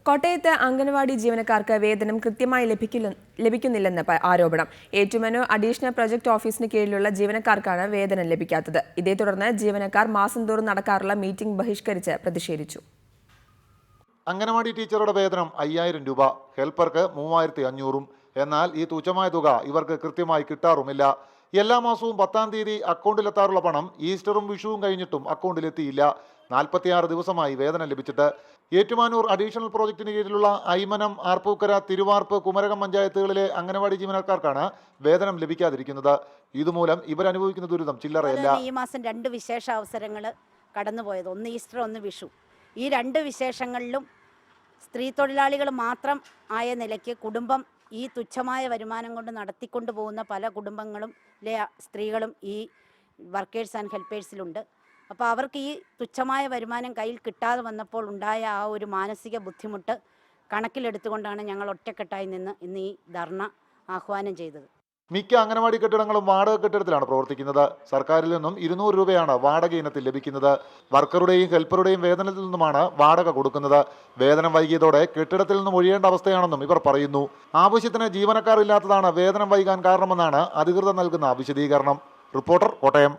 കോട്ടയത്ത് അംഗനവാടി ജീവനക്കാർക്ക് വേതനം കൃത്യമായി ലഭിക്കുന്നില്ലെന്ന് ആരോപണം. ഏറ്റുമാനൂർ അഡീഷണൽ പ്രൊജക്ട് ഓഫീസിന് കീഴിലുള്ള ജീവനക്കാർക്കാണ് വേതനം ലഭിക്കാത്തത്. ഇതേ തുടർന്ന് ജീവനക്കാർ മാസം തോറും നടക്കാറുള്ള മീറ്റിംഗ് ബഹിഷ്കരിച്ച് പ്രതിഷേധിച്ചു. അംഗനവാടി ടീച്ചറുടെ വേതനം 5000 രൂപ, ഹെൽപ്പർക്ക് 3500. എന്നാൽ ഈ തുച്ഛമായ തുക ഇവർക്ക് കൃത്യമായി കിട്ടാറുമില്ല. എല്ലാ മാസവും 10-ാം തീയതി അക്കൗണ്ടിലെത്താറുള്ള പണം ഈസ്റ്ററും വിഷുവും കഴിഞ്ഞിട്ടും അക്കൗണ്ടിലെത്തിയില്ല. 46 ദിവസമായി വേതനം ലഭിച്ചിട്ട്. ഏറ്റുമാനൂർ അഡീഷണൽ പ്രോജക്റ്റിന് കീഴിലുള്ള ഐമനം, ആർപ്പൂക്കര, തിരുവാർപ്പ്, കുമരകം പഞ്ചായത്തുകളിലെ അംഗനവാടി ജീവനക്കാർക്കാണ് വേതനം ലഭിക്കാതിരിക്കുന്നത്. ഇതുമൂലം ഇവരനുഭവിക്കുന്ന ദുരിതം ചില്ലറയല്ല. ഈ മാസം 2 വിശേഷ അവസരങ്ങൾ കടന്നുപോയത്, ഒന്ന് ഈസ്റ്റർ, ഒന്ന് വിഷു. ഈ 2 വിശേഷങ്ങളിലും സ്ത്രീ തൊഴിലാളികൾ മാത്രം ആയ നിലയ്ക്ക് കുടുംബം ഈ തുച്ഛമായ വരുമാനം കൊണ്ട് നടത്തിക്കൊണ്ടു പോകുന്ന പല കുടുംബങ്ങളും സ്ത്രീകളും ഈ വർക്കേഴ്സ് ആൻഡ് ഹെൽപ്പേഴ്സിലുണ്ട്. അപ്പോൾ അവർക്ക് ഈ തുച്ഛമായ വരുമാനം കയ്യിൽ കിട്ടാതെ വന്നപ്പോൾ ഉണ്ടായ ആ ഒരു മാനസിക ബുദ്ധിമുട്ട് കണക്കിലെടുത്തുകൊണ്ടാണ് ഞങ്ങൾ ഒറ്റക്കെട്ടായി നിന്ന് ഇന്ന് ഈ ധർണ ആഹ്വാനം ചെയ്തത്. മിക്ക അംഗനവാടി കെട്ടിടങ്ങളും വാടക കെട്ടിടത്തിലാണ് പ്രവർത്തിക്കുന്നത്. സർക്കാരിൽ നിന്നും 200 രൂപയാണ് വാടക ഇനത്തിൽ ലഭിക്കുന്നത്. വർക്കറുടെയും ഹെൽപ്പറുടെയും വേതനത്തിൽ നിന്നുമാണ് വാടക കൊടുക്കുന്നത്. വേതനം വൈകിയതോടെ കെട്ടിടത്തിൽ നിന്നും ഒഴിയേണ്ട അവസ്ഥയാണെന്നും ഇവർ പറയുന്നു. ആവശ്യത്തിന് ജീവനക്കാർ ഇല്ലാത്തതാണ് വേതനം വൈകാൻ കാരണമെന്നാണ് അധികൃതർ നൽകുന്ന വിശദീകരണം. റിപ്പോർട്ടർ, കോട്ടയം.